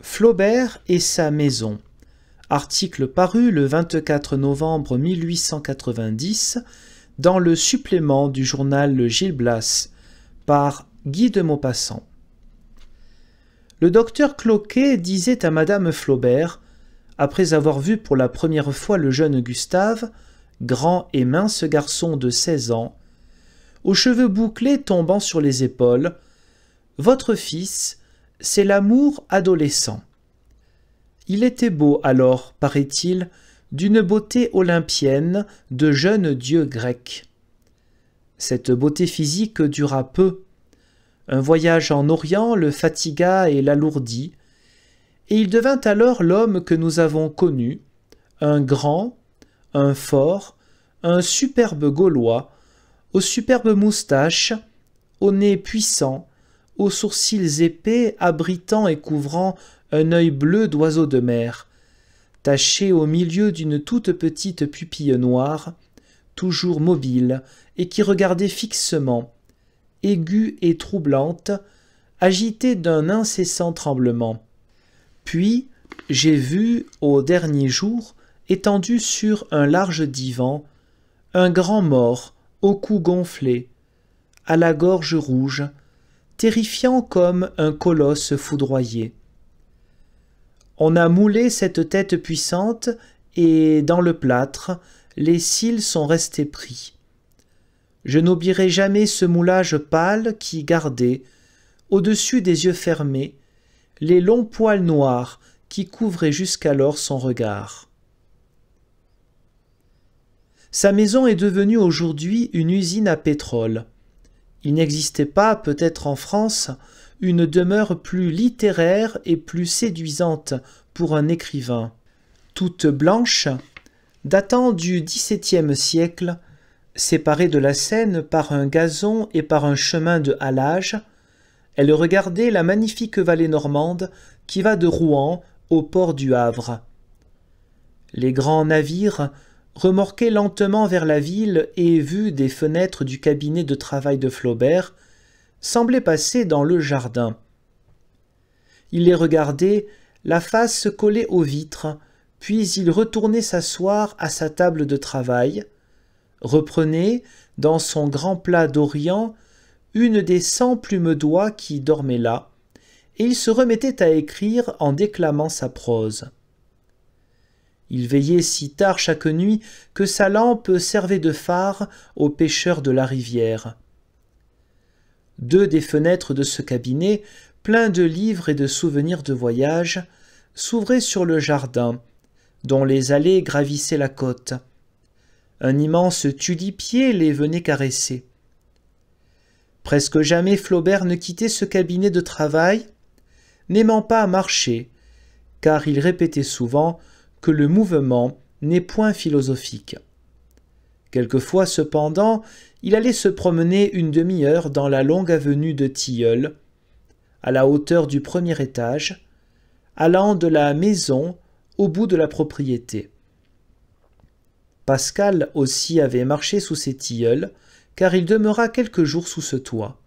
Flaubert et sa maison. Article paru le 24 novembre 1890 dans le supplément du journal Gil Blas par Guy de Maupassant. Le docteur Cloquet disait à madame Flaubert, après avoir vu pour la première fois le jeune Gustave, grand et mince garçon de 16 ans, aux cheveux bouclés tombant sur les épaules, « Votre fils, c'est l'amour adolescent. » Il était beau alors, paraît-il, d'une beauté olympienne de jeune dieu grec. Cette beauté physique dura peu. Un voyage en Orient le fatigua et l'alourdit, et il devint alors l'homme que nous avons connu, un grand, un fort, un superbe Gaulois, aux superbes moustaches, au nez puissant, aux sourcils épais abritant et couvrant un œil bleu d'oiseau de mer, taché au milieu d'une toute petite pupille noire, toujours mobile et qui regardait fixement, aiguë et troublante, agitée d'un incessant tremblement. Puis j'ai vu, au dernier jour, étendu sur un large divan, un grand mort, au cou gonflé, à la gorge rouge, terrifiant comme un colosse foudroyé. On a moulé cette tête puissante et, dans le plâtre, les cils sont restés pris. Je n'oublierai jamais ce moulage pâle qui gardait, au-dessus des yeux fermés, les longs poils noirs qui couvraient jusqu'alors son regard. Sa maison est devenue aujourd'hui une usine à pétrole. Il n'existait pas, peut-être en France, une demeure plus littéraire et plus séduisante pour un écrivain. Toute blanche, datant du XVIIe siècle, séparée de la Seine par un gazon et par un chemin de halage, elle regardait la magnifique vallée normande qui va de Rouen au port du Havre. Les grands navires, remorqués lentement vers la ville et vus des fenêtres du cabinet de travail de Flaubert, semblaient passer dans le jardin. Il les regardait, la face collée aux vitres, puis il retournait s'asseoir à sa table de travail, reprenait, dans son grand plat d'Orient, une des 100 plumes d'oie qui dormaient là, et il se remettait à écrire en déclamant sa prose. Il veillait si tard chaque nuit que sa lampe servait de phare aux pêcheurs de la rivière. 2 des fenêtres de ce cabinet, plein de livres et de souvenirs de voyage, s'ouvraient sur le jardin, dont les allées gravissaient la côte. Un immense tulipier les venait caresser. Presque jamais Flaubert ne quittait ce cabinet de travail, n'aimant pas marcher, car il répétait souvent que le mouvement n'est point philosophique. Quelquefois, cependant, il allait se promener une demi-heure dans la longue avenue de Tilleuls, à la hauteur du premier étage, allant de la maison au bout de la propriété. Pascal aussi avait marché sous ces tilleuls, car il demeura quelques jours sous ce toit.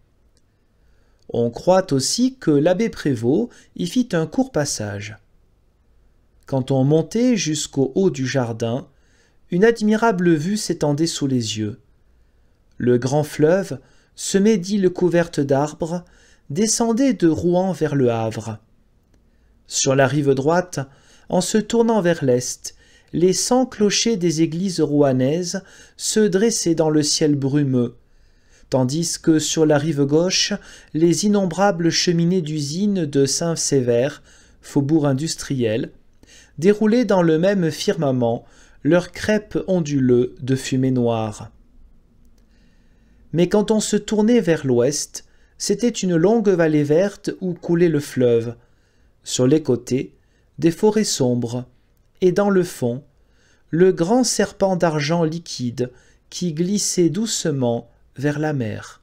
On croit aussi que l'abbé Prévost y fit un court passage. Quand on montait jusqu'au haut du jardin, une admirable vue s'étendait sous les yeux. Le grand fleuve, semé d'îles couvertes d'arbres, descendait de Rouen vers le Havre. Sur la rive droite, en se tournant vers l'est, les 100 clochers des églises rouennaises se dressaient dans le ciel brumeux, tandis que sur la rive gauche, les innombrables cheminées d'usines de Saint-Séver, faubourg industriel, déroulaient dans le même firmament leurs crêpes onduleux de fumée noire. Mais quand on se tournait vers l'ouest, c'était une longue vallée verte où coulait le fleuve. Sur les côtés, des forêts sombres, et dans le fond, le grand serpent d'argent liquide qui glissait doucement vers la mer.